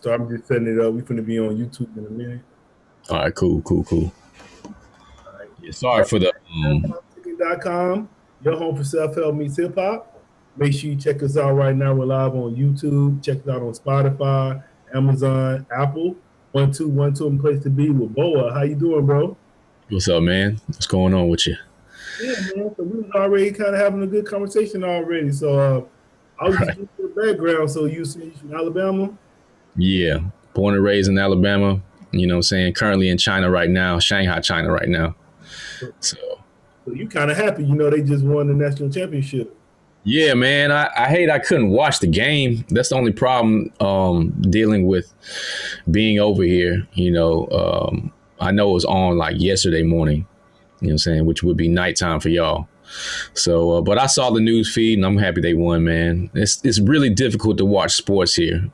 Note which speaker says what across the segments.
Speaker 1: So I'm just setting it up. We're going to be on YouTube in a minute.
Speaker 2: All right, cool.
Speaker 1: All right.
Speaker 2: Yeah, sorry for the.
Speaker 1: Politickin.com, your home for self-help meets hip-hop. Make sure you check us out right now. We're live on YouTube. Check us out on Spotify, Amazon, Apple. 1-2-1-2 place to be with Boa. How you doing, bro?
Speaker 2: What's up, man? What's going on with you?
Speaker 1: Yeah, man. So we was already kind of having a good conversation already. So I was just giving you the background. So you say you're from Alabama?
Speaker 2: Yeah, born and raised in Alabama. You know what I'm saying? Currently in China right now, Shanghai, China right now. So
Speaker 1: you kind of happy, they just won the national championship.
Speaker 2: yeah, man. I hate I couldn't watch the game. That's the only problem dealing with being over here. I know it was on like yesterday morning, you know what I'm saying, which would be nighttime for y'all. So, but I saw the news feed and I'm happy they won, man. It's really difficult to watch sports here,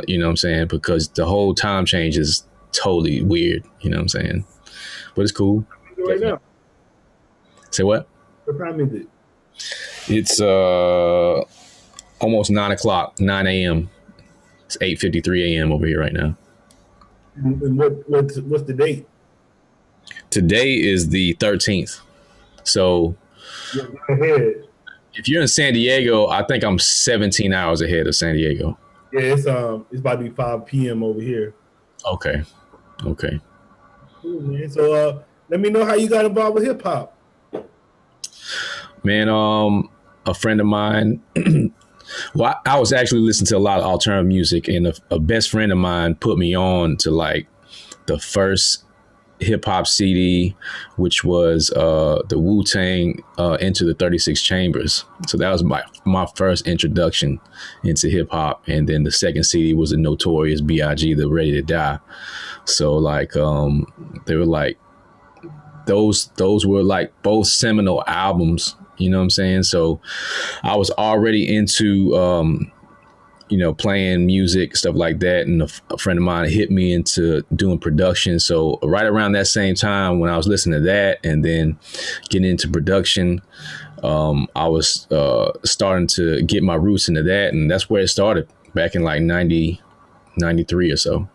Speaker 2: you know what I'm saying, because the whole time change is totally weird, you know what I'm saying. But it's cool.
Speaker 1: Right now.
Speaker 2: Say what?
Speaker 1: What time is it?
Speaker 2: It's almost 9 o'clock, 9 a.m. It's 8:53 a.m. over here right now.
Speaker 1: And what's the date?
Speaker 2: Today is the 13th. So if you're in San Diego, I think I'm 17 hours ahead of San Diego.
Speaker 1: Yeah, it's about to be 5 p.m. over here.
Speaker 2: Okay.
Speaker 1: Cool, man. So let me know how you got involved with hip hop.
Speaker 2: Man, a friend of mine. Well, I was actually listening to a lot of alternative music, and a best friend of mine put me on to like the first hip hop CD, which was the Wu-Tang Into the 36 Chambers. So that was my first introduction into hip hop, and then the second CD was the Notorious B.I.G. The Ready to Die. So like they were like those were like both seminal albums. You know what I'm saying? So I was already into, playing music, stuff like that. And a friend of mine hit me into doing production. So right around that same time when I was listening to that and then getting into production, I was starting to get my roots into that. And that's where it started back in like 90, 93 or so.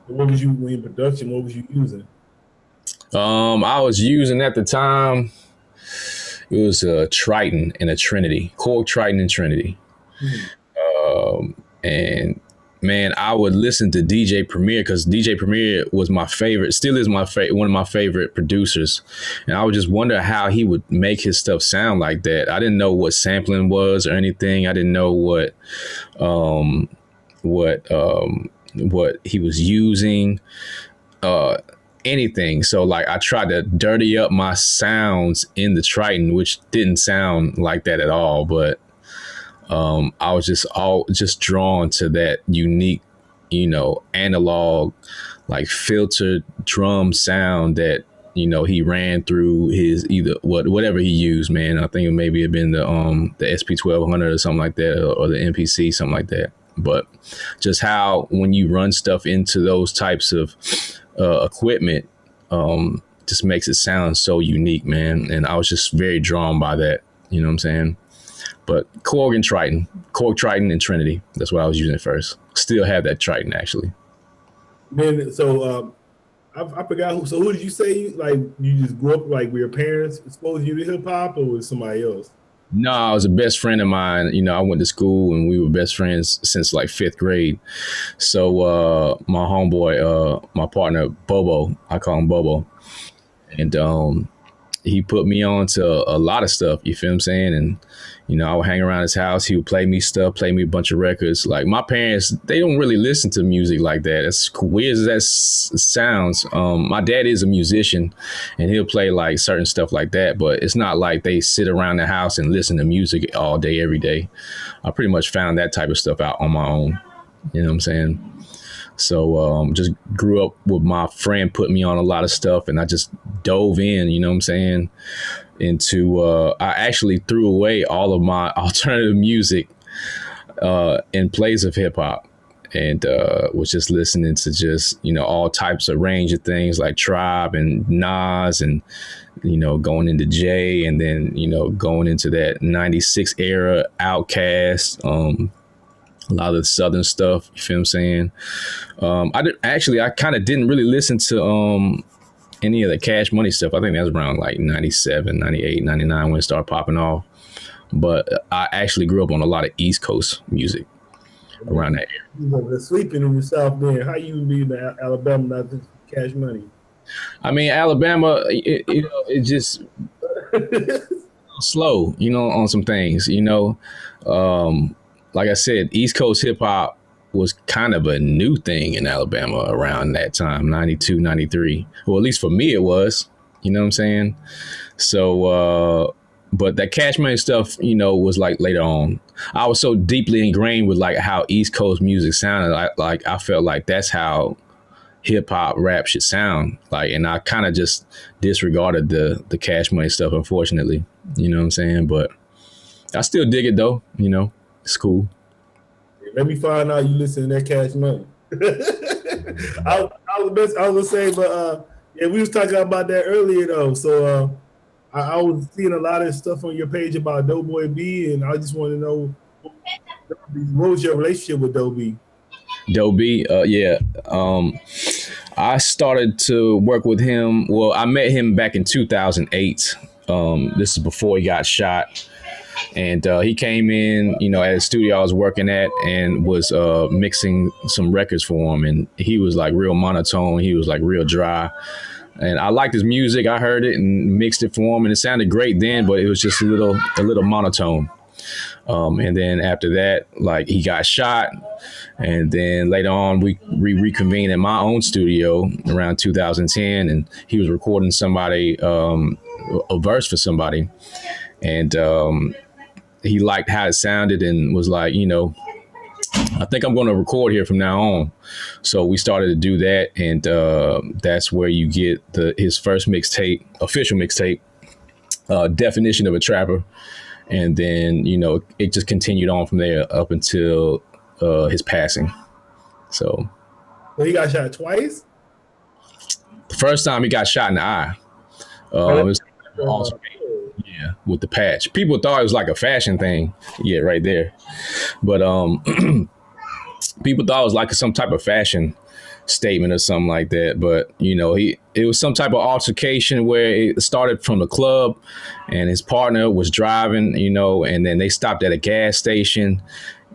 Speaker 1: What was you in production? What was you using?
Speaker 2: I was using at the time, it was a Triton and a Trinity, Korg Triton and Trinity. And man, I would listen to DJ Premier because DJ Premier was my favorite, still is my one of my favorite producers. And I would just wonder how he would make his stuff sound like that. I didn't know what sampling was or anything. I didn't know what he was using. Anything. So like I tried to dirty up my sounds in the Triton, which didn't sound like that at all. But I was just drawn to that unique, analog, like filtered drum sound that, he ran through his whatever he used, man. I think it maybe had been the SP1200 or something like that, or the MPC, something like that. But just how when you run stuff into those types of equipment just makes it sound so unique, man. And I was just very drawn by that, you know what I'm saying? But Korg Triton and Trinity, that's what I was using at first. Still have that Triton actually.
Speaker 1: Man, so I forgot who did you say you just grew up like were your parents exposed you to hip hop or was somebody else?
Speaker 2: No, it was a best friend of mine. I went to school and we were best friends since like 5th grade. So my homeboy, my partner, Bobo, I call him Bobo. And he put me on to a lot of stuff, you feel what I'm saying? And, I would hang around his house. He would play me stuff, play me a bunch of records. Like my parents, they don't really listen to music like that. As weird as that sounds. My dad is a musician and he'll play like certain stuff like that, but it's not like they sit around the house and listen to music all day, every day. I pretty much found that type of stuff out on my own. You know what I'm saying? So just grew up with my friend putting me on a lot of stuff and I just dove in, you know what I'm saying, into I actually threw away all of my alternative music in place of hip hop and was just listening to just, all types of range of things like Tribe and Nas and, going into Jay and then, going into that 96 era Outkast, a lot of the Southern stuff. You feel what I'm saying? I kind of didn't really listen to any of the Cash Money stuff. I think that was around like 97, 98, 99 when it started popping off. But I actually grew up on a lot of East Coast music around that area.
Speaker 1: You know, sleeping in the South Bend. How you be in Alabama not just Cash Money?
Speaker 2: I mean, Alabama, it just slow, on some things, like I said, East Coast hip hop was kind of a new thing in Alabama around that time, 92, 93. Well, at least for me, it was, you know what I'm saying? So, but that Cash Money stuff, was like later on. I was so deeply ingrained with like how East Coast music sounded. I felt like that's how hip hop rap should sound like, and I kind of just disregarded the Cash Money stuff, unfortunately. You know what I'm saying? But I still dig it though. It's cool.
Speaker 1: Let me find out you listen to that Cash Money. I was gonna say, but yeah, we was talking about that earlier though. So I was seeing a lot of stuff on your page about Doe B, and I just want to know what was your relationship with Doe B?
Speaker 2: Doe B, yeah. I started to work with him. Well, I met him back in 2008. This is before he got shot. And he came in, at a studio I was working at and was mixing some records for him. And he was like real monotone. He was like real dry. And I liked his music. I heard it and mixed it for him. And it sounded great then, but it was just a little monotone. And then after that, like he got shot. And then later on, we reconvened in my own studio around 2010. And he was recording somebody, a verse for somebody. And he liked how it sounded and was like, I think I'm going to record here from now on. So we started to do that. And that's where you get his first mixtape, official mixtape, Definition of a Trapper. And then, it just continued on from there up until his passing. So
Speaker 1: he got shot twice?
Speaker 2: The first time he got shot in the eye. Yeah, with the patch. People thought it was like a fashion thing. Yeah, right there. But people thought it was like some type of fashion statement or something like that. But, it was some type of altercation where it started from the club and his partner was driving, and then they stopped at a gas station.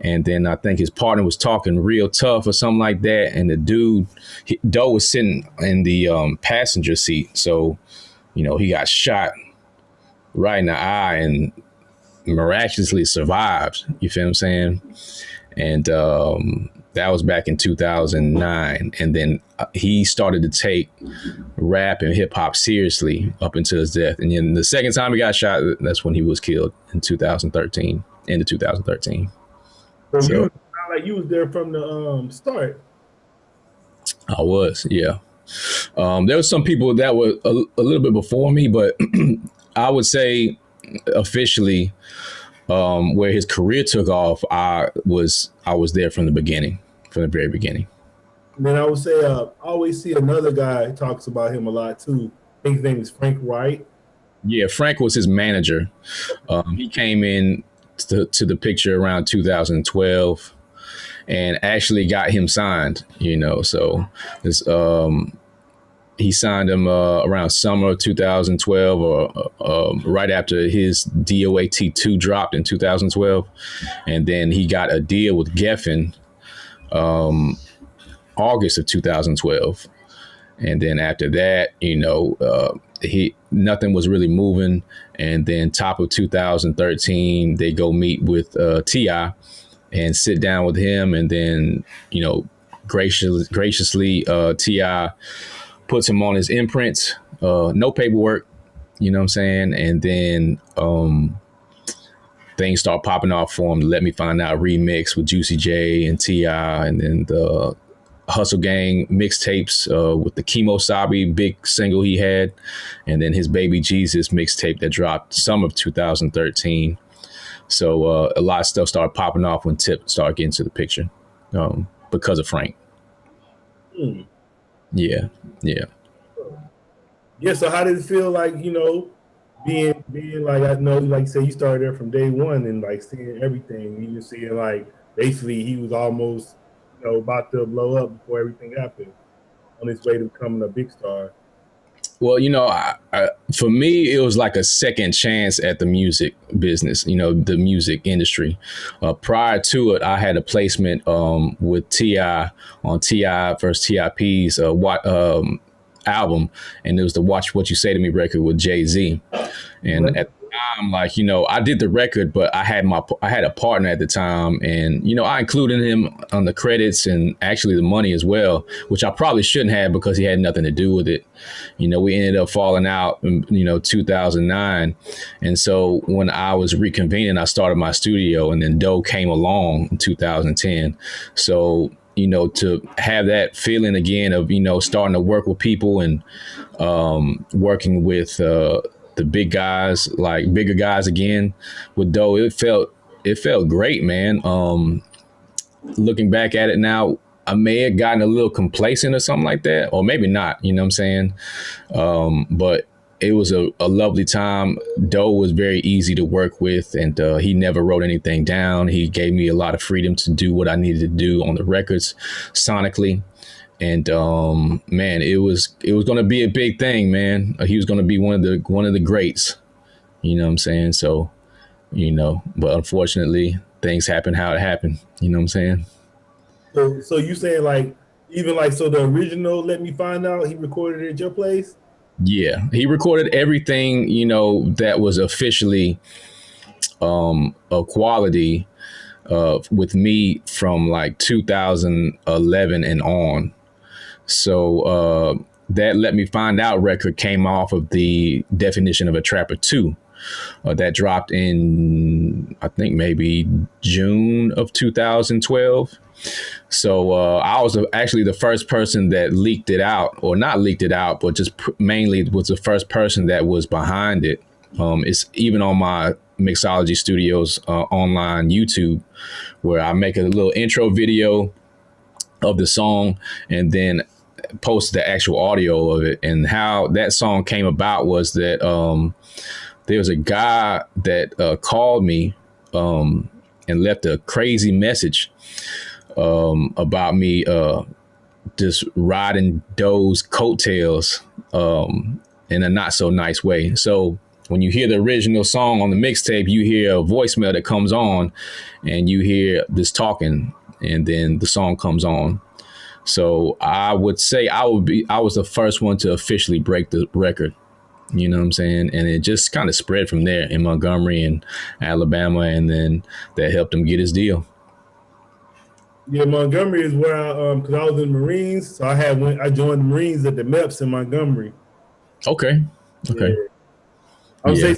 Speaker 2: And then I think his partner was talking real tough or something like that. And the Doe was sitting in the passenger seat. So, he got shot right in the eye and miraculously survived. You feel what I'm saying? And that was back in 2009. And then he started to take rap and hip hop seriously up until his death. And then the second time he got shot, that's when he was killed in 2013, end of 2013.
Speaker 1: So you sound like you was there from the start.
Speaker 2: I was, yeah. There were some people that were a little bit before me, but I would say officially where his career took off, I was there from the beginning, from the very beginning.
Speaker 1: And then I would say I always see another guy talks about him a lot too. I think his name is Frank Wright. Yeah,
Speaker 2: Frank was his manager. He came in to the picture around 2012 and actually got him signed, so this, he signed him around summer of 2012 or right after his DOAT 2 dropped in 2012. And then he got a deal with Geffen August of 2012. And then after that, nothing was really moving. And then top of 2013, they go meet with T.I. and sit down with him. And then, graciously, T.I. puts him on his imprint, no paperwork, you know what I'm saying? And then things start popping off for him. Let Me Find Out remix with Juicy J and T.I. And then the Hustle Gang mixtapes with the Kimo Sabi big single he had. And then his Baby Jesus mixtape that dropped summer of 2013. So a lot of stuff started popping off when Tip started getting to the picture because of Frank. Yeah.
Speaker 1: Yeah, so how did it feel like, being like, I know, like you say, you started there from day one and like seeing everything. You just seeing like basically he was almost, about to blow up before everything happened, on his way to becoming a big star.
Speaker 2: Well, for me, it was like a second chance at the music business, the music industry. Prior to it, I had a placement with T.I. on T.I. versus T.I.P.'s album, and it was the Watch What You Say to Me record with Jay-Z. And at the time, like, I did the record, but I had a partner at the time, and I included him on the credits and actually the money as well, which I probably shouldn't have because he had nothing to do with it. We ended up falling out in 2009, and so when I was reconvening, I started my studio, and then Doe came along in 2010. So to have that feeling again of starting to work with people and working with the big guys, like bigger guys again with Doe, it felt great, man. Looking back at it now, I may have gotten a little complacent or something like that, or maybe not, you know what I'm saying? But it was a lovely time. Doe was very easy to work with, and he never wrote anything down. He gave me a lot of freedom to do what I needed to do on the records sonically. And man, it was going to be a big thing, man. He was going to be one of the greats. You know what I'm saying? So, but unfortunately, things happen how it happened. You know what I'm saying?
Speaker 1: So you saying like even like so the original Let Me Find Out, he recorded it at your place?
Speaker 2: Yeah, he recorded everything, that was officially a quality with me from like 2011 and on. So that Let Me Find Out record came off of the Definition of a Trapper 2 that dropped in, I think, maybe June of 2012. So I was actually the first person that leaked it out, or not leaked it out, but just mainly was the first person that was behind it. It's even on my Mixology Studios online YouTube, where I make a little intro video of the song and then post the actual audio of it. And how that song came about was that there was a guy that called me and left a crazy message about me just riding Doe's coattails in a not so nice way. So when you hear the original song on the mixtape, you hear a voicemail that comes on and you hear this talking, and then the song comes on. So I would say I was the first one to officially break the record. You know what I'm saying? And it just kind of spread from there in Montgomery and Alabama, and then that helped him get his deal.
Speaker 1: Yeah, Montgomery is where because I was in the Marines, so I joined the Marines at the MEPS in Montgomery.
Speaker 2: Okay.
Speaker 1: Yeah. I would say,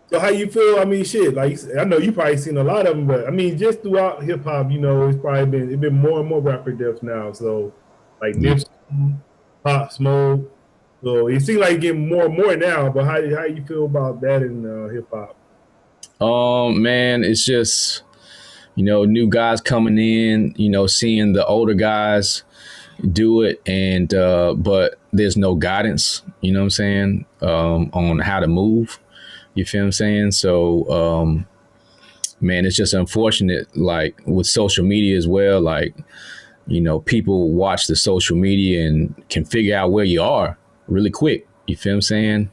Speaker 1: so how you feel? I mean, shit, like I know you probably seen a lot of them, but I mean, just throughout hip hop, it's probably been more and more rapper deaths now. So like Nipsey, Pop Smoke. So it seems like it's getting more and more now. But how you feel about that in hip hop?
Speaker 2: Man, it's just new guys coming in. Seeing the older guys do it, and but there's no guidance. You know what I'm saying? On how to move. You feel what I'm saying? So, man, it's just unfortunate, like with social media as well, like, people watch the social media and can figure out where you are really quick. You feel what I'm saying?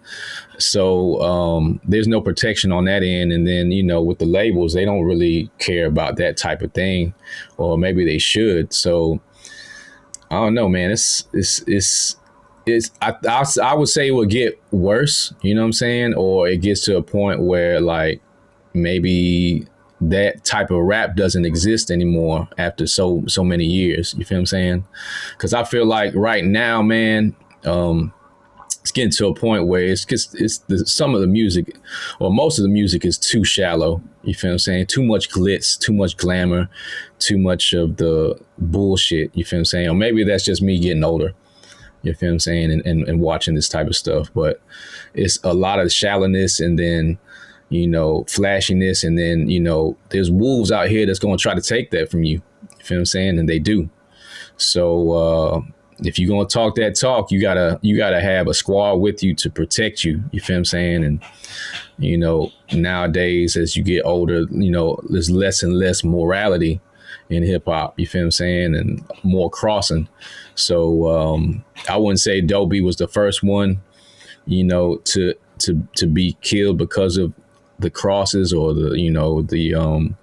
Speaker 2: So there's no protection on that end. And then, with the labels, they don't really care about that type of thing, or maybe they should. So I don't know, man. I would say it would get worse, you know what I'm saying? Or it gets to a point where like maybe that type of rap doesn't exist anymore after so many years. You feel what I'm saying? Because I feel like right now, man, it's getting to a point where some of the music, or most of the music, is too shallow. You feel what I'm saying? Too much glitz, too much glamour, too much of the bullshit. You feel what I'm saying? Or maybe that's just me getting older. You feel what I'm saying? And watching this type of stuff. But it's a lot of shallowness, and then, flashiness. And then, there's wolves out here that's going to try to take that from you. You feel what I'm saying? And they do. So, if you're gonna talk that talk, you gotta have a squad with you to protect you. You feel what I'm saying? And nowadays as you get older, there's less and less morality in hip hop. You feel what I'm saying? And more crossing. So I wouldn't say Doe B was the first one, to be killed because of the crosses or the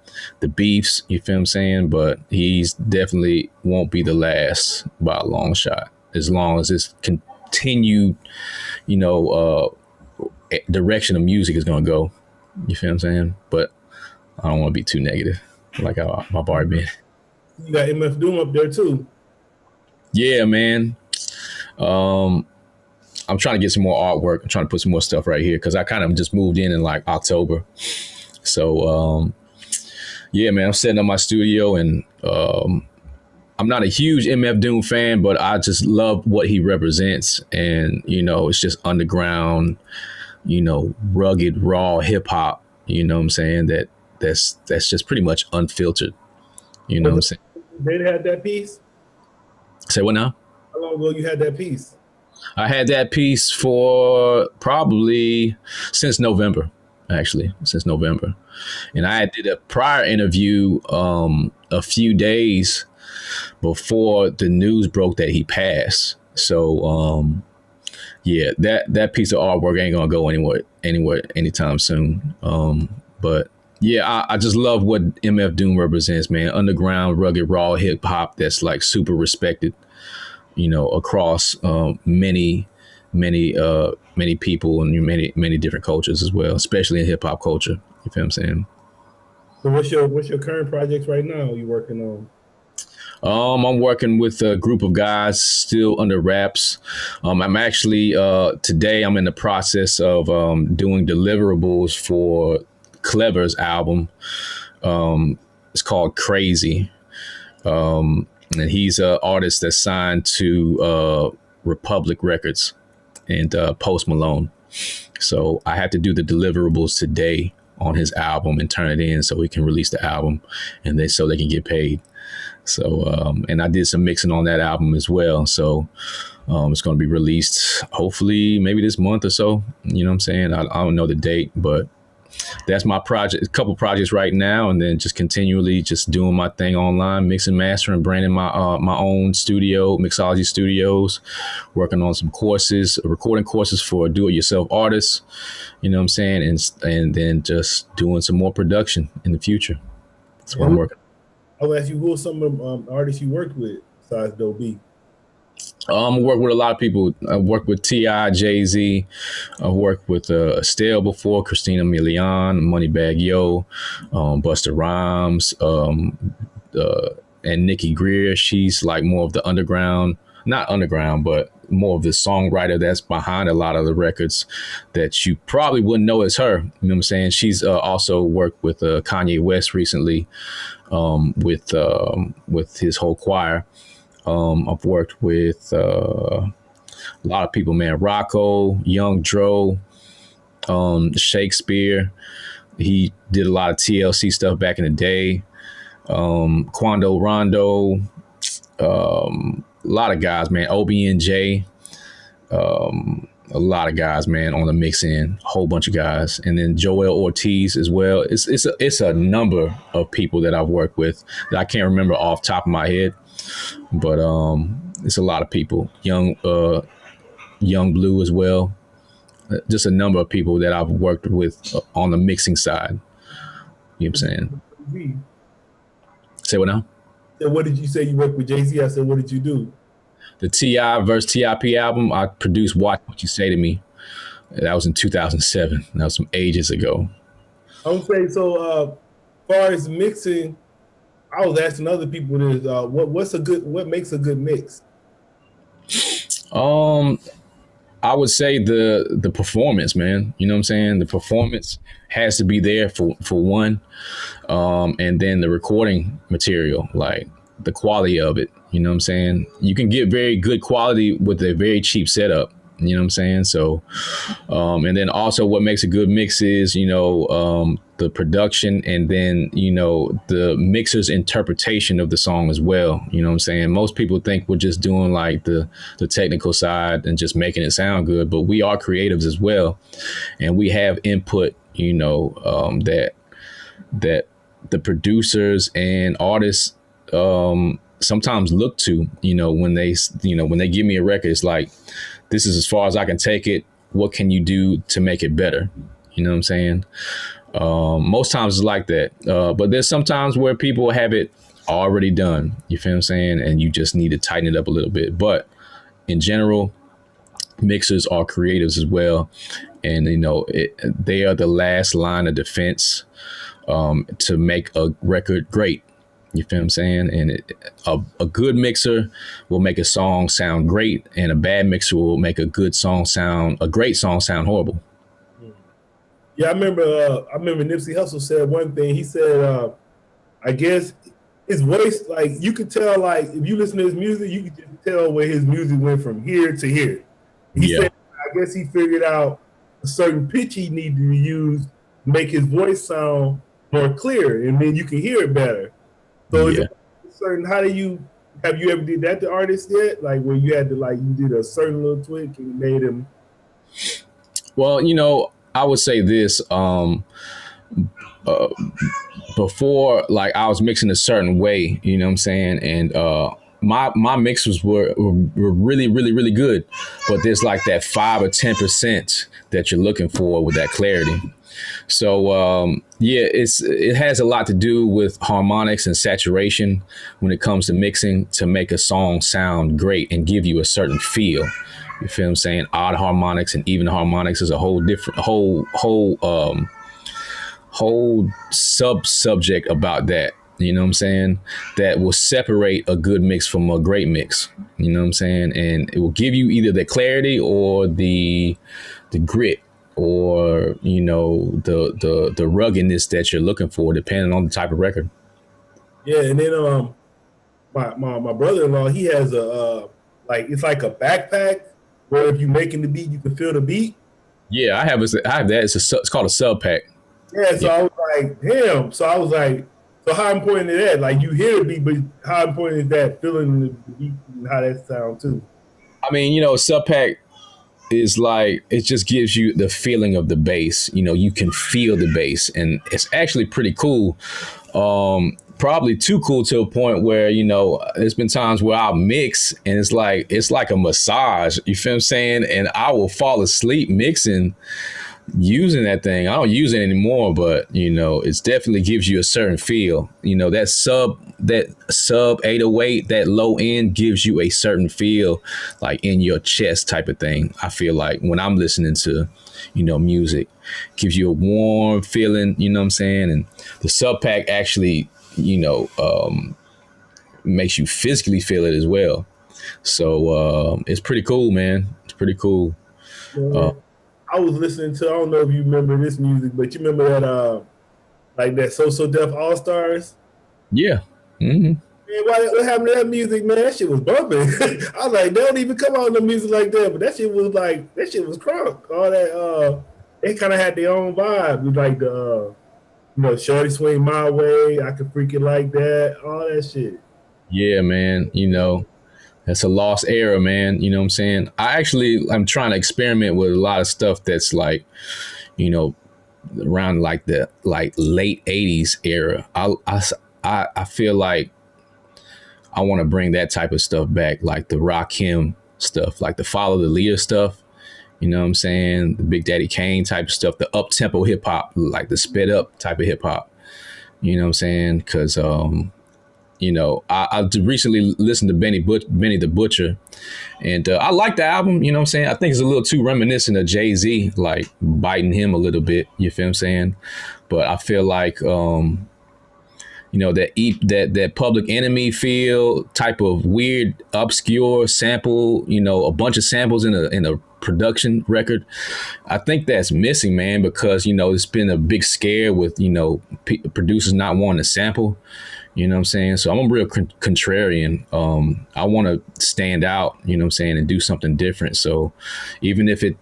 Speaker 2: beefs. You feel what I'm saying? But he's definitely won't be the last by a long shot, as long as this continued, direction of music is going to go. You feel what I'm saying? But I don't want to be too negative, like how my bar been.
Speaker 1: You got MF Doom up there too.
Speaker 2: Yeah, man. I'm trying to get some more artwork. I'm trying to put some more stuff right here because I kind of just moved in like October. So, yeah, man, I'm setting up my studio, and I'm not a huge MF Doom fan, but I just love what he represents. And, it's just underground, rugged, raw hip hop, what I'm saying? That's just pretty much unfiltered. What I'm saying?
Speaker 1: They had that piece?
Speaker 2: Say what now?
Speaker 1: How long ago you had that piece?
Speaker 2: I had that piece for probably since November, since November. And I did a prior interview a few days before the news broke that he passed. So, yeah, that piece of artwork ain't going to go anywhere anytime soon. But yeah, I just love what MF Doom represents, man. Underground, rugged, raw hip hop that's like super respected, across many people and many different cultures as well, especially in hip hop culture. You feel what I'm saying?
Speaker 1: So what's your current projects right now you working on?
Speaker 2: I'm working with a group of guys still under wraps. I'm actually today I'm in the process of doing deliverables for Clever's album. It's called Crazy. And he's an artist that's signed to Republic Records and Post Malone. So I have to do the deliverables today on his album and turn it in so he can release the album, and so they can get paid. So and I did some mixing on that album as well. So it's going to be released hopefully maybe this month or so. You know what I'm saying? I don't know the date, but that's my project, a couple projects right now, and then just continually just doing my thing online, mixing, mastering, branding my own studio, mixology studios, working on some courses, recording courses for do-it-yourself artists, you know what I'm saying, and then just doing some more production in the future. That's what I'm working.
Speaker 1: I'll ask you, who are some of the artists you worked with besides Doe B?
Speaker 2: I work with a lot of people. I worked with T.I., Jay-Z. I worked with Estelle before, Christina Milian, Moneybagg Yo, Busta Rhymes, and Nikki Greer. She's like more of the underground, not underground, but more of the songwriter that's behind a lot of the records that you probably wouldn't know as her. You know what I'm saying? She's also worked with Kanye West recently with his whole choir. I've worked with a lot of people, man. Rocco, Young Dro, Shakespeare. He did a lot of TLC stuff back in the day. Quando Rondo, a lot of guys, man. OBNJ, a lot of guys, man, on the mix end, a whole bunch of guys. And then Joel Ortiz as well. It's a number of people that I've worked with that I can't remember off the top of my head. But it's a lot of people. Young Blue as well. Just a number of people that I've worked with on the mixing side. You know what I'm saying? Say what now?
Speaker 1: So what did you say you worked with Jay-Z? I said, what did you do?
Speaker 2: The T.I. versus T.I.P. album, I produced Watch What You Say to Me. That was in 2007. That was some ages ago.
Speaker 1: I would say, so as far as mixing, I was asking other people this, what makes a good mix?
Speaker 2: I would say the performance, man. You know what I'm saying? The performance has to be there for one. And then the recording material, like the quality of it. You know what I'm saying? You can get very good quality with a very cheap setup. You know what I'm saying? So, and then also what makes a good mix is, the the production, and then, the mixer's interpretation of the song as well. You know what I'm saying? Most people think we're just doing like the technical side and just making it sound good, but we are creatives as well. And we have input, that the producers and artists sometimes look to, when they give me a record. It's like, this is as far as I can take it. What can you do to make it better? You know what I'm saying? Most times it's like that. But there's sometimes where people have it already done. You feel what I'm saying? And you just need to tighten it up a little bit. But in general, mixers are creatives as well. And, they are the last line of defense to make a record great. You feel what I'm saying? And a good mixer will make a song sound great, and a bad mixer will make a great song sound horrible.
Speaker 1: Yeah, I remember Nipsey Hussle said one thing. He said, I guess his voice, like, you could tell, like, if you listen to his music, you could just tell where his music went from here to here. He said, I guess he figured out a certain pitch he needed to use to make his voice sound more clear, and then you can hear it better. So is it certain, have you ever did that to artists yet? Like, where you had to, like, you did a certain little tweak and you made him.
Speaker 2: Well, I would say this, before, like, I was mixing a certain way, you know what I'm saying? And my mixes were really, really, really good. But there's like that 5 or 10% that you're looking for with that clarity. So, it has a lot to do with harmonics and saturation when it comes to mixing to make a song sound great and give you a certain feel. You feel what I'm saying? Odd harmonics and even harmonics is a whole different whole sub-subject about that. You know what I'm saying? That will separate a good mix from a great mix. You know what I'm saying? And it will give you either the clarity or the grit, or the ruggedness that you're looking for, depending on the type of record.
Speaker 1: Yeah, and then my brother-in-law, he has it's like a backpack where if you're making the beat, you can feel the beat.
Speaker 2: Yeah, I have that. It's called a sub pack.
Speaker 1: Yeah, so I was like, damn. So I was like, so how important is that? Like, you hear the beat, but how important is that feeling the beat and how that sounds too?
Speaker 2: I mean, sub pack is like, it just gives you the feeling of the bass. You can feel the bass, and it's actually pretty cool. Probably too cool to a point where, there's been times where I'll mix and it's like a massage. You feel what I'm saying? And I will fall asleep mixing, using that thing. I don't use it anymore, but it definitely gives you a certain feel. That sub 808, that low end gives you a certain feel, like in your chest type of thing. I feel like when I'm listening to, music, gives you a warm feeling, you know what I'm saying? And the sub pack actually, makes you physically feel it as well. So it's pretty cool, man. It's pretty cool.
Speaker 1: Yeah. I was listening to, I don't know if you remember this music, but you remember that like that So Def All Stars?
Speaker 2: Yeah. Mm-hmm.
Speaker 1: Man, what happened to that music, man? That shit was bumping. I was like, they don't even come out in the music like that, but that shit was crunk. All that they kind of had their own vibe. With like the Shorty Swing My Way, I Could Freak It Like That, all that shit.
Speaker 2: Yeah, man. That's a lost era, man. You know what I'm saying? I'm trying to experiment with a lot of stuff that's like, around like the late 80s era. I feel like I want to bring that type of stuff back, like the Rakim stuff, like the Follow the Leader stuff. You know what I'm saying? The Big Daddy Kane type of stuff, the up-tempo hip-hop, like the sped up type of hip-hop. You know what I'm saying? Because, I recently listened to Benny the Butcher, and I like the album. You know what I'm saying? I think it's a little too reminiscent of Jay-Z, like biting him a little bit. You feel what I'm saying? But I feel like, that Public Enemy feel type of weird, obscure sample, a bunch of samples in a production record. I think that's missing, man, because, it's been a big scare with, producers not wanting to sample. You know what I'm saying? So I'm a real contrarian. I want to stand out, you know what I'm saying, and do something different. So even if it,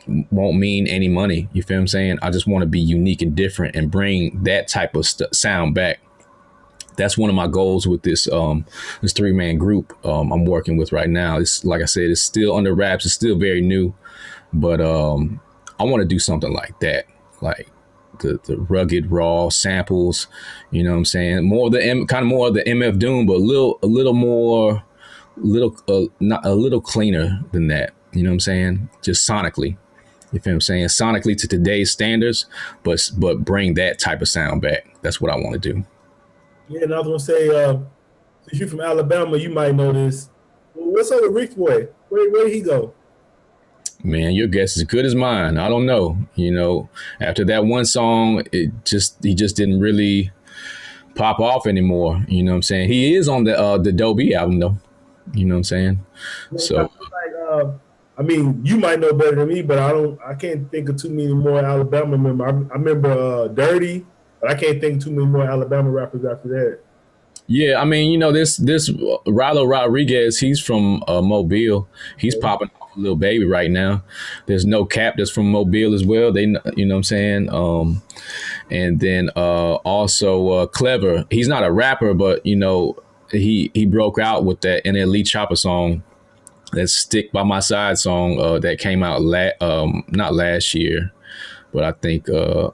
Speaker 2: won't mean any money. You feel what I'm saying? I just want to be unique and different and bring that type of sound back. That's one of my goals with this 3-man group I'm working with right now. It's like I said, it's still under wraps. It's still very new, but I want to do something like that, like the rugged raw samples. You know what I'm saying? More of the kind of more of the MF Doom, but a little more, not a little cleaner than that. You know what I'm saying? Just sonically. You feel what I'm saying? Sonically to today's standards, but bring that type of sound back. That's what I want to do.
Speaker 1: Yeah, and I was gonna say, since you're from Alabama, you might know this. What's up with Rich Boy? Where did he go?
Speaker 2: Man, your guess is as good as mine. I don't know. You know, after that one song, he just didn't really pop off anymore. You know what I'm saying? He is on the Doe B album though. You know what I'm saying? So
Speaker 1: I mean, you might know better than me, but I can't think of too many more Alabama members. I remember Dirty, but I can't think of too many more Alabama rappers after that.
Speaker 2: yeah, I mean, you know, this Rilo Rodriguez, he's from Mobile. He's popping off a little baby right now. There's No Cap that's from Mobile as well. You know what I'm saying? And then also Clever. He's not a rapper, but you know, he broke out with that NLE Chopper song. That Stick by My Side song that came out not last year, but I think a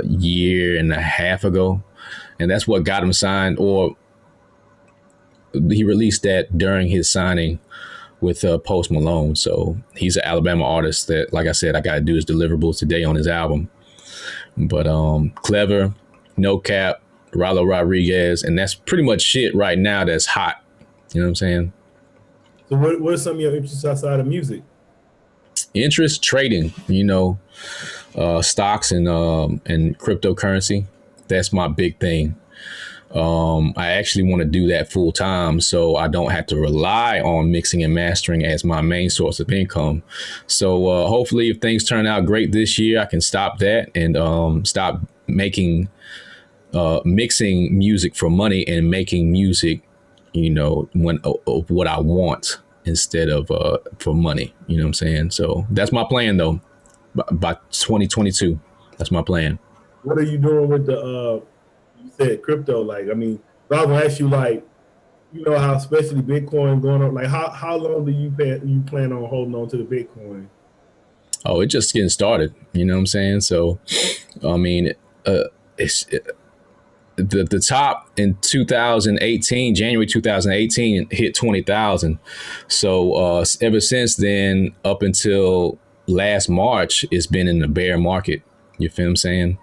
Speaker 2: year and a half ago. And that's what got him signed, or he released that during his signing with Post Malone. So he's an Alabama artist that, like I said, I got to do his deliverables today on his album. But Clever, No Cap, Rilo Rodriguez, and that's pretty much shit right now that's hot. You know what I'm saying?
Speaker 1: So what are some of your interests outside of music?
Speaker 2: Interest trading, you know, stocks and cryptocurrency. That's my big thing. I actually want to do that full time so I don't have to rely on mixing and mastering as my main source of income. So hopefully if things turn out great this year, I can stop that and stop making mixing music for money and making music, you know, what I want instead of for money. You know what I'm saying? So that's my plan though. By 2022, that's my plan.
Speaker 1: What are you doing with the you said crypto? Like, I mean, I was gonna ask you, like, you know how especially Bitcoin going on, like how long do you plan on holding on to the Bitcoin?
Speaker 2: Oh, it's just getting started. You know what I'm saying? So, I mean, it's the top in 2018, January 2018, hit 20,000. So ever since then, up until last March, it's been in the bear market. You feel what I'm saying?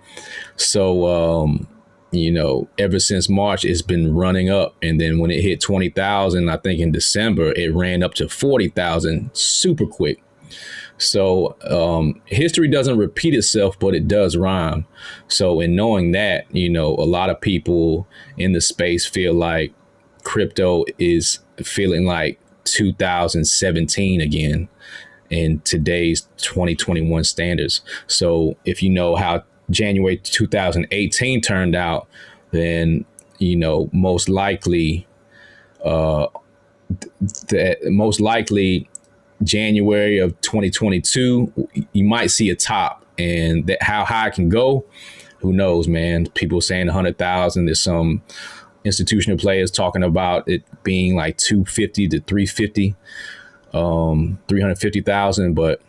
Speaker 2: So, you know, ever since March, it's been running up. And then when it hit 20,000, I think in December, it ran up to 40,000 super quick. So history doesn't repeat itself, but it does rhyme. So in knowing that, you know, a lot of people in the space feel like crypto is feeling like 2017 again in today's 2021 standards. So if you know how January 2018 turned out, then, you know, most likely January of 2022, you might see a top, and that how high it can go, who knows, man. People saying 100,000. There's some institutional players talking about it being like 250 to 350, 350,000, but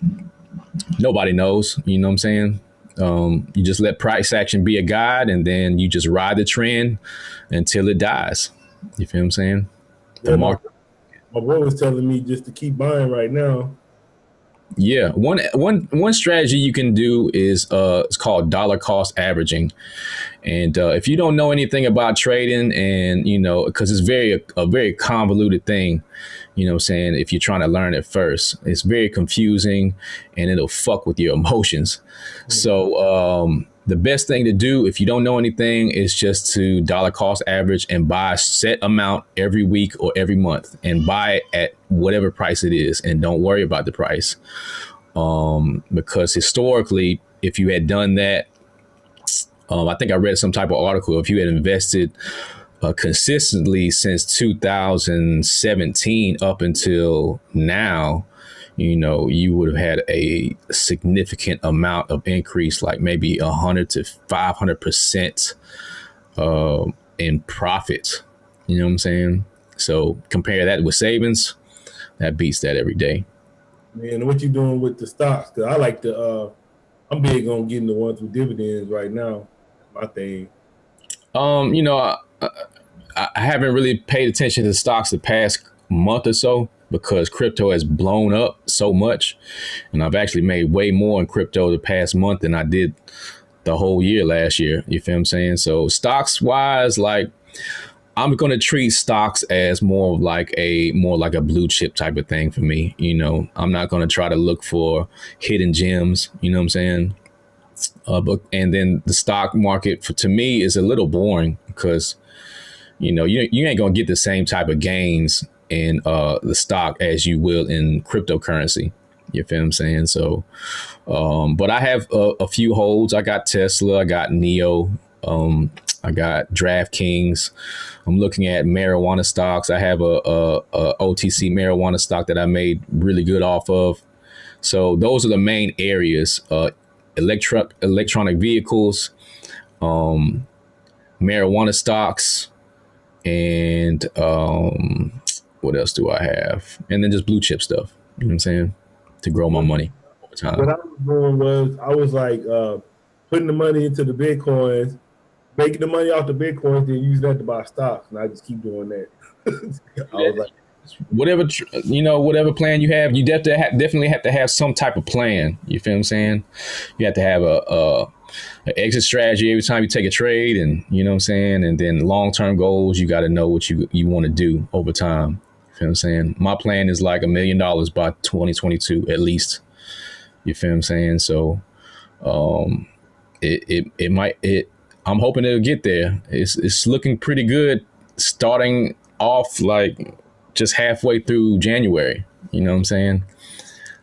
Speaker 2: nobody knows. You know what I'm saying? You just let price action be a guide, and then you just ride the trend until it dies. You feel what I'm saying? The market.
Speaker 1: My boy was telling me just to keep buying right now.
Speaker 2: Yeah, one strategy you can do is it's called dollar cost averaging, and if you don't know anything about trading, and you know, because it's a very convoluted thing, you know what I'm saying, if you're trying to learn it first, it's very confusing and it'll fuck with your emotions. Mm-hmm. So the best thing to do if you don't know anything is just to dollar cost average and buy a set amount every week or every month and buy it at whatever price it is, and don't worry about the price. Because historically, if you had done that, I think I read some type of article, if you had invested consistently since 2017 up until now, you would have had a significant amount of increase, like maybe 100 to 500% in profit. You know what I'm saying? So compare that with savings, that beats that every day.
Speaker 1: Man, what you doing with the stocks? Because I like I'm big on getting the ones with dividends right now. That's my thing.
Speaker 2: I haven't really paid attention to stocks the past month or so because crypto has blown up so much, and I've actually made way more in crypto the past month than I did the whole year last year. You feel what I'm saying? So stocks wise, like, I'm going to treat stocks as more like a blue chip type of thing for me. I'm not going to try to look for hidden gems. You know what I'm saying? And then the stock market to me is a little boring because, you ain't going to get the same type of gains in the stock as you will in cryptocurrency. You feel what I'm saying? So, but I have a few holds. I got Tesla, I got Neo, I got DraftKings. I'm looking at marijuana stocks. I have a OTC marijuana stock that I made really good off of. So those are the main areas: electronic vehicles, marijuana stocks, and what else do I have? And then just blue chip stuff. You know what I'm saying? To grow my money over time.
Speaker 1: What I was doing was I was like putting the money into the Bitcoins, making the money off the Bitcoins, then use that to buy stocks, and I just keep doing that. I was like,
Speaker 2: whatever plan you have, you definitely have to have some type of plan. You feel what I'm saying? You have to have an exit strategy every time you take a trade, and you know what I'm saying? And then long-term goals, you got to know what you want to do over time. You feel what I'm saying? My plan is like $1 million by 2022 at least. You feel what I'm saying? So I'm hoping it'll get there. It's looking pretty good starting off like just halfway through January. You know what I'm saying?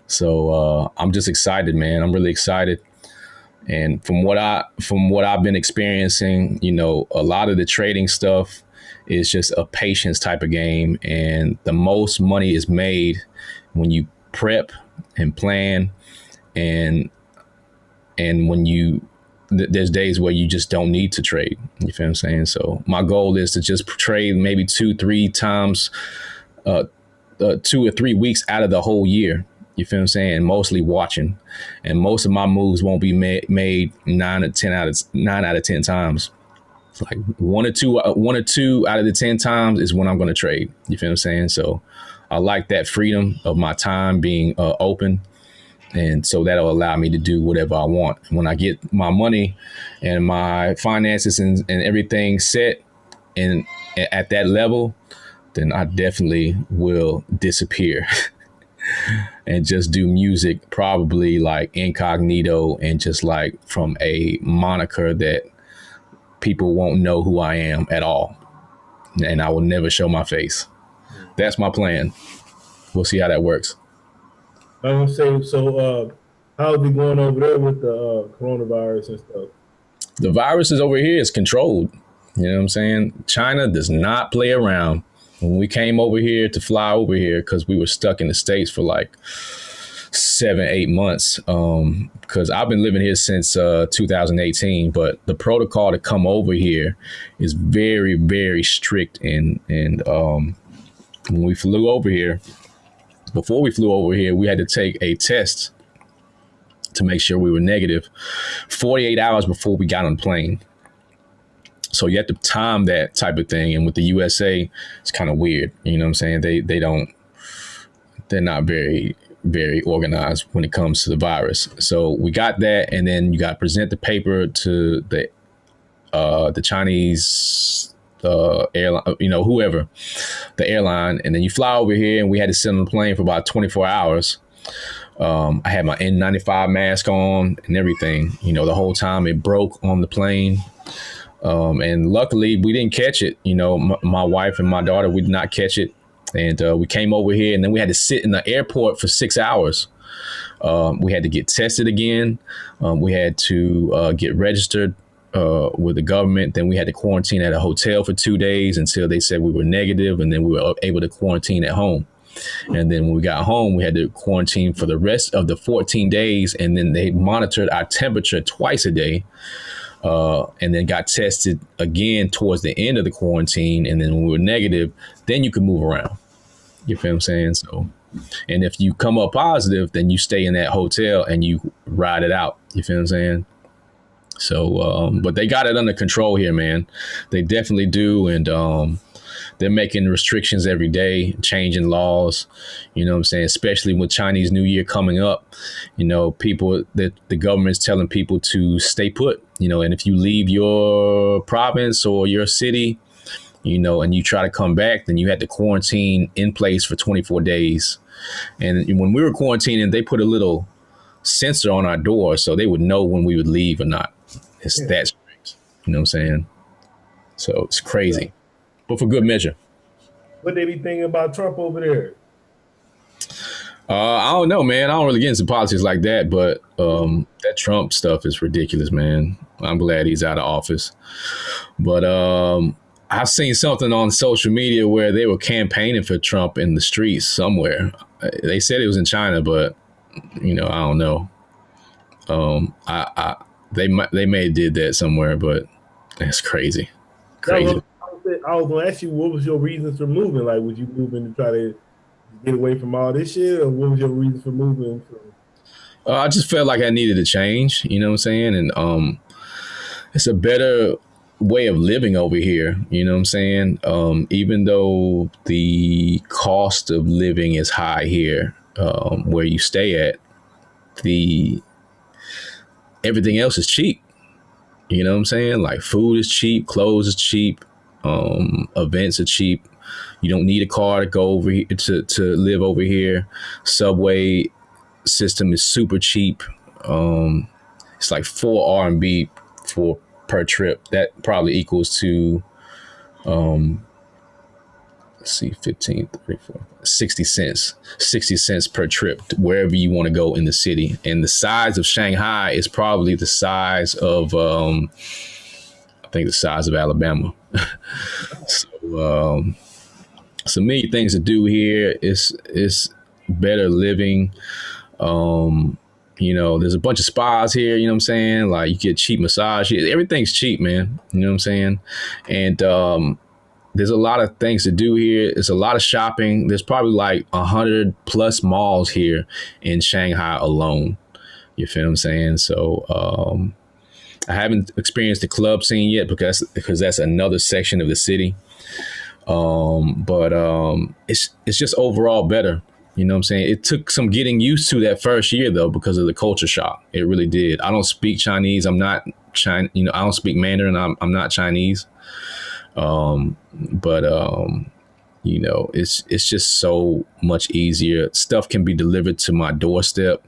Speaker 2: So I'm just excited, man. I'm really excited. And from what I've been experiencing, a lot of the trading stuff is just a patience type of game. And the most money is made when you prep and plan, and when there's days where you just don't need to trade. You feel what I'm saying? So my goal is to just trade maybe 2-3 times, 2 or 3 weeks out of the whole year. You feel what I'm saying? Mostly watching, and most of my moves won't be made 9 out of 10 times. Like one or two out of the 10 times is when I'm going to trade. You feel what I'm saying? So I like that freedom of my time being open. And so that'll allow me to do whatever I want. When I get my money and my finances and everything set and at that level, then I definitely will disappear and just do music, probably like incognito and just like from a moniker that people won't know who I am at all. And I will never show my face. That's my plan. We'll see how that works.
Speaker 1: I don't say so. How's it going over there with the coronavirus and stuff?
Speaker 2: The virus is over here. It's controlled. You know what I'm saying? China does not play around. When we came over here to fly over here, because we were stuck in the States for like 7-8 months, because I've been living here since 2018. But the protocol to come over here is very, very strict. And when we flew over here, before we flew over here, we had to take a test to make sure we were negative 48 hours before we got on the plane. So you have to time that type of thing. And with the USA, it's kind of weird. You know what I'm saying? They're not very, very organized when it comes to the virus. So we got that. And then you got to present the paper to the Chinese airline, whoever, the airline. And then you fly over here, and we had to sit on the plane for about 24 hours. I had my N95 mask on and everything, the whole time. It broke on the plane. And luckily we didn't catch it. My wife and my daughter, we did not catch it. And we came over here, and then we had to sit in the airport for 6 hours. We had to get tested again. We had to get registered with the government. Then we had to quarantine at a hotel for 2 days until they said we were negative, and then we were able to quarantine at home. And then when we got home, we had to quarantine for the rest of the 14 days. And then they monitored our temperature twice a day. And then got tested again towards the end of the quarantine. And then when we were negative, then you could move around. You feel what I'm saying? So, and if you come up positive, then you stay in that hotel and you ride it out. You feel what I'm saying? So, but they got it under control here, man. They definitely do. And they're making restrictions every day, changing laws, you know what I'm saying? Especially with Chinese New Year coming up, you know, people that the government's telling people to stay put, you know, and if you leave your province or your city, you know, and you try to come back, then you had to quarantine in place for 24 days. And when we were quarantining, they put a little sensor on our door so they would know when we would leave or not. It's that strict, you know what I'm saying? So it's crazy, but for good measure.
Speaker 1: What they be thinking about Trump over there?
Speaker 2: I don't know, man. I don't really get into politics like that, but that Trump stuff is ridiculous, man. I'm glad he's out of office. But I've seen something on social media where they were campaigning for Trump in the streets somewhere. They said it was in China, but you know, I don't know. They may have did that somewhere, but that's crazy. Crazy.
Speaker 1: I was gonna ask you, what was your reasons for moving? Like, was you moving to try to get away from all this shit, or what was your reason for moving?
Speaker 2: I just felt like I needed a change, you know what I'm saying? And it's a better way of living over here, you know what I'm saying? Even though the cost of living is high here, where you stay at, everything else is cheap. You know what I'm saying? Like food is cheap, clothes is cheap, events are cheap. You don't need a car to go over here to live over here. Subway system is super cheap. It's like 4 R&B per trip. That probably equals to let's see, 15, 34, 60 cents. 60 cents per trip to wherever you want to go in the city. And the size of Shanghai is probably the size of I think the size of Alabama. So many things to do here. It's better living. You know, there's a bunch of spas here, you know what I'm saying? Like you get cheap massage here. Everything's cheap, man. You know what I'm saying? And there's a lot of things to do here. There's a lot of shopping. There's probably like 100 plus malls here in Shanghai alone. You feel what I'm saying? So I haven't experienced the club scene yet because that's another section of the city. But it's just overall better. You know what I'm saying? It took some getting used to that first year, though, because of the culture shock. It really did. I don't speak Chinese. I'm not Chinese. You know, I don't speak Mandarin. I'm not Chinese. But you know, it's just so much easier. Stuff can be delivered to my doorstep.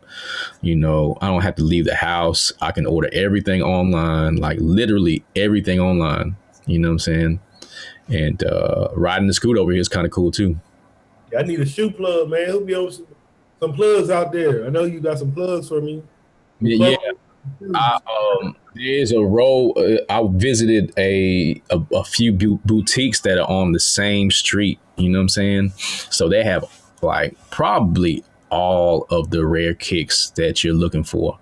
Speaker 2: You know, I don't have to leave the house. I can order everything online, like literally everything online. You know what I'm saying? And riding the scooter over here is kind of cool, too.
Speaker 1: I need a shoe plug, man. Hook me over some plugs out there. I know you got some plugs for me.
Speaker 2: Yeah. There's a row. I visited a few boutiques that are on the same street. You know what I'm saying? So they have like probably all of the rare kicks that you're looking for.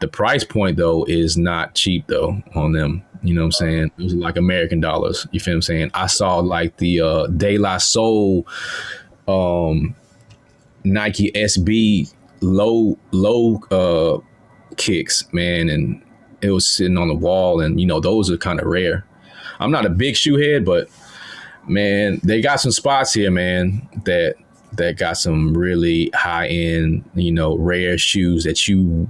Speaker 2: The price point, though, is not cheap, though, on them. You know what I'm saying? It was like American dollars. You feel what I'm saying? I saw like the De La Soul Nike SB low kicks, man, and it was sitting on the wall, and you know those are kind of rare. I'm not a big shoe head, but man, they got some spots here, man, that got some really high end, you know, rare shoes that you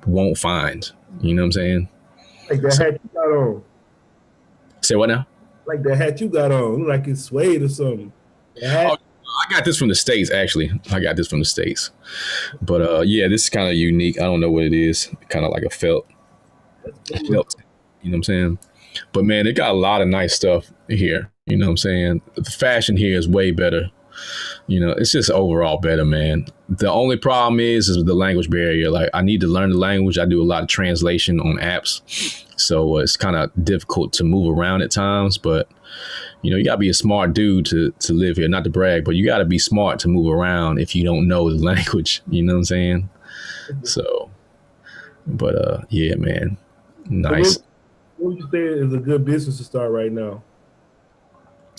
Speaker 2: won't find. You know what I'm saying?
Speaker 1: Like that hat you got on.
Speaker 2: Say what now?
Speaker 1: Like the hat you got on, look like it's suede or something.
Speaker 2: Oh, I got this from the States, actually. I got this from the States. But yeah, this is kind of unique. I don't know what it is. Kind of like a felt. You know what I'm saying? But man, they got a lot of nice stuff here. You know what I'm saying? The fashion here is way better. You know, it's just overall better, man. The only problem is the language barrier. Like, I need to learn the language. I do a lot of translation on apps. So it's kind of difficult to move around at times. But, You gotta be a smart dude to live here. Not to brag, but you gotta be smart to move around if you don't know the language. You know what I'm saying? So, but yeah, man, nice.
Speaker 1: So what would you say is a good business to start right now?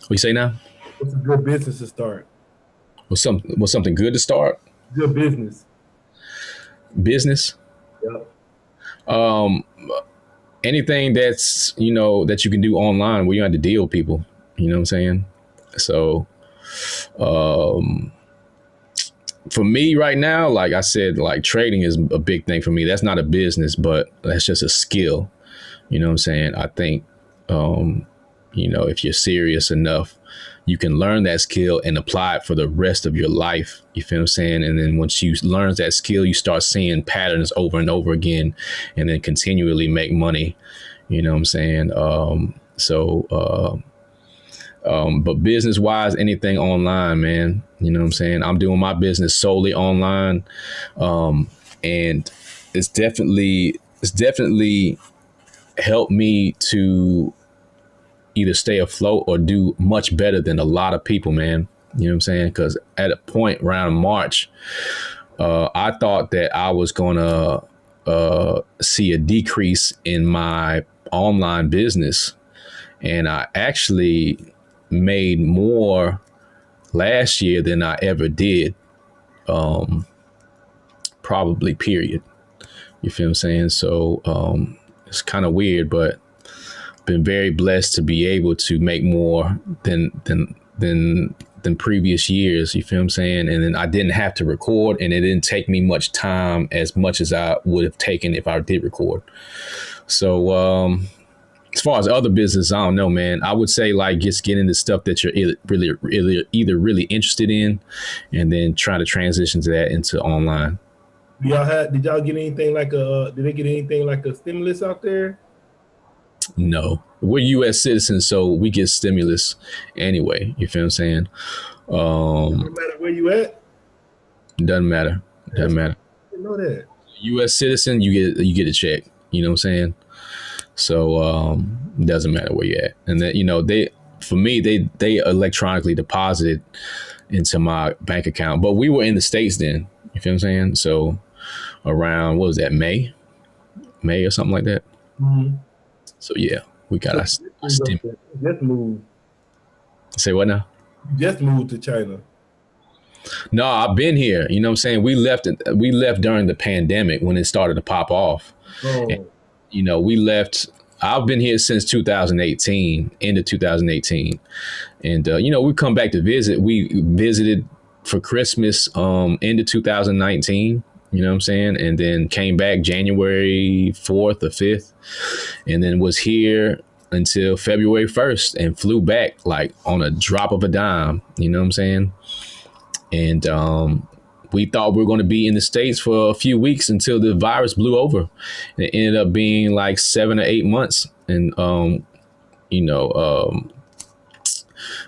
Speaker 2: What you say now?
Speaker 1: What's a good business to start?
Speaker 2: What's something good to start?
Speaker 1: Good business.
Speaker 2: Business.
Speaker 1: Yep.
Speaker 2: Um, anything that's that you can do online where you don't have to deal with people. You know what I'm saying? So, for me right now, like I said, like trading is a big thing for me. That's not a business, but that's just a skill. You know what I'm saying? I think, if you're serious enough, you can learn that skill and apply it for the rest of your life. You feel what I'm saying? And then once you learn that skill, you start seeing patterns over and over again and then continually make money. You know what I'm saying? But business wise, anything online, man, you know what I'm saying? I'm doing my business solely online. And it's definitely helped me to either stay afloat or do much better than a lot of people, man. You know what I'm saying? Because at a point around March, I thought that I was going to see a decrease in my online business. And I actually made more last year than I ever did, probably, period. You feel what I'm saying? So it's kind of weird, but been very blessed to be able to make more than previous years. You feel what I'm saying? And then I didn't have to record, and it didn't take me much time as much as I would have taken if I did record. So as far as other business, I don't know, man. I would say like just get into stuff that you're either really interested in, and then try to transition to that into online.
Speaker 1: Did y'all get anything like did they get anything like a stimulus out there?
Speaker 2: No, we're U.S. citizens, so we get stimulus anyway. You feel what I'm saying?
Speaker 1: No matter where you at.
Speaker 2: Doesn't matter. Doesn't matter.
Speaker 1: I didn't know that.
Speaker 2: U.S. citizen, you get a check. You know what I'm saying? So it doesn't matter where you're at, and that they electronically deposited into my bank account. But we were in the States then. You feel what I'm saying? So around what was that, May or something like that.
Speaker 1: Mm-hmm.
Speaker 2: So yeah, we got a stimulus.
Speaker 1: Just moved.
Speaker 2: Say what now?
Speaker 1: You just moved to China.
Speaker 2: No, I've been here. You know what I'm saying? We left during the pandemic when it started to pop off.
Speaker 1: Oh.
Speaker 2: And, we left. I've been here since 2018, end of 2018. And, we come back to visit. We visited for Christmas end of 2019. You know what I'm saying? And then came back January 4th or 5th, and then was here until February 1st and flew back like on a drop of a dime. You know what I'm saying? And we thought we were going to be in the States for a few weeks until the virus blew over. And it ended up being like 7 or 8 months. And,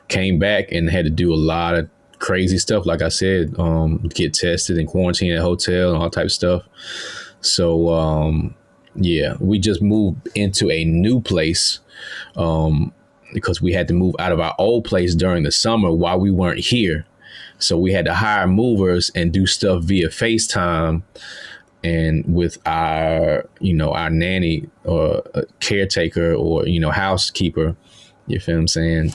Speaker 2: came back and had to do a lot of crazy stuff. Like I said, get tested and quarantine at a hotel and all types of stuff. So, yeah, we just moved into a new place because we had to move out of our old place during the summer while we weren't here. So we had to hire movers and do stuff via FaceTime and with our nanny or caretaker or, housekeeper, you feel what I'm saying,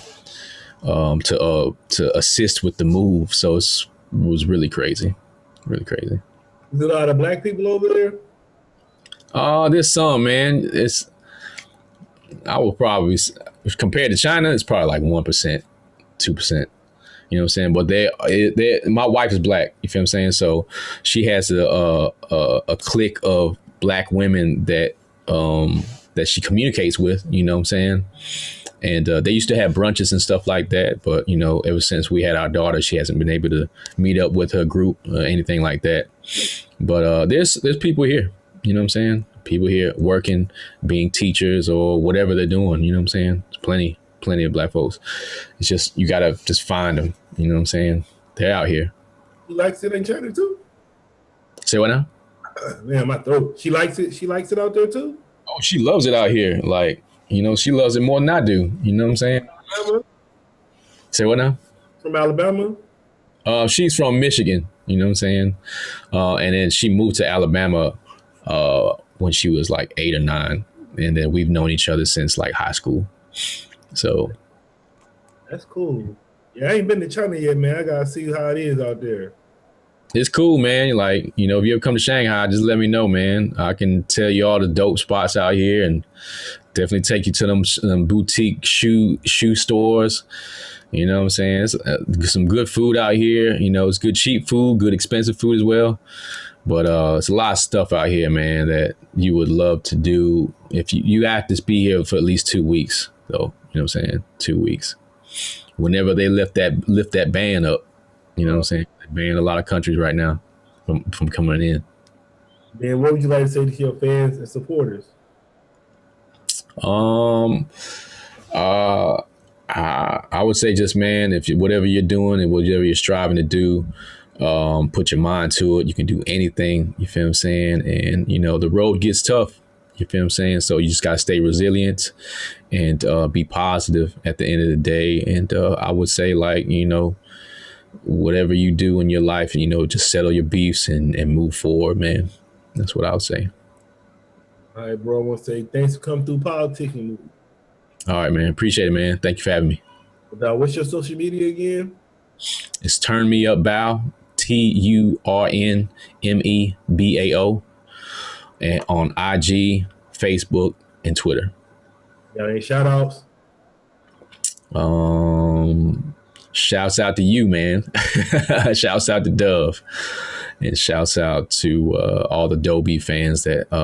Speaker 2: to assist with the move. So it was really crazy, really crazy.
Speaker 1: Is there a lot of black people over there?
Speaker 2: There's some, man. I will probably, compared to China, it's probably like 1%, 2%. You know what I'm saying? But my wife is black. You feel what I'm saying? So she has a clique of black women that she communicates with. You know what I'm saying? And they used to have brunches and stuff like that. But, ever since we had our daughter, she hasn't been able to meet up with her group or anything like that. But there's people here. You know what I'm saying? People here working, being teachers or whatever they're doing. You know what I'm saying? There's plenty of black folks. It's just, you got to just find them. You know what I'm saying? They're out here.
Speaker 1: She likes it in China too?
Speaker 2: Say what now?
Speaker 1: Man, my throat. She likes it. She likes it out there too?
Speaker 2: Oh, she loves it out here. Like, she loves it more than I do. You know what I'm saying? Say what now?
Speaker 1: From Alabama?
Speaker 2: She's from Michigan, you know what I'm saying? And then she moved to Alabama when she was like 8 or 9. And then we've known each other since like high school. So
Speaker 1: That's cool. Yeah, I ain't been to China yet, man. I gotta see how it is out there.
Speaker 2: it's cool, man. Like, you know, if you ever come to Shanghai, just let me know, man. I can tell you all the dope spots out here and definitely take you to them boutique shoe stores. You know what I'm saying? It's, some good food out here. You know, it's good cheap food, good expensive food as well. But it's a lot of stuff out here, man, that you would love to do if you have to be here for at least 2 weeks, though. You know what I'm saying? 2 weeks. Whenever they lift that ban up, you know what I'm saying? They ban a lot of countries right now from coming in.
Speaker 1: Man, what would you like to say to your fans and supporters?
Speaker 2: I would say just, man, if whatever you're doing and whatever you're striving to do, put your mind to it. You can do anything. You feel what I'm saying? And, you know, the road gets tough. You feel what I'm saying? So you just got to stay resilient and be positive at the end of the day. And I would say, like, you know, whatever you do in your life, you know, just settle your beefs and move forward, man. That's what I would say.
Speaker 1: All right, bro. I want to say thanks for coming through Politickin.
Speaker 2: All right, man. Appreciate it, man. Thank you for having me.
Speaker 1: Now, what's your social media again?
Speaker 2: It's Turn Me Up Bao, TURNMEBAO, and on IG, Facebook, and Twitter.
Speaker 1: Got any shout outs?
Speaker 2: Shouts out to you, man. Shouts out to Dove. And shouts out to all the Doe B fans that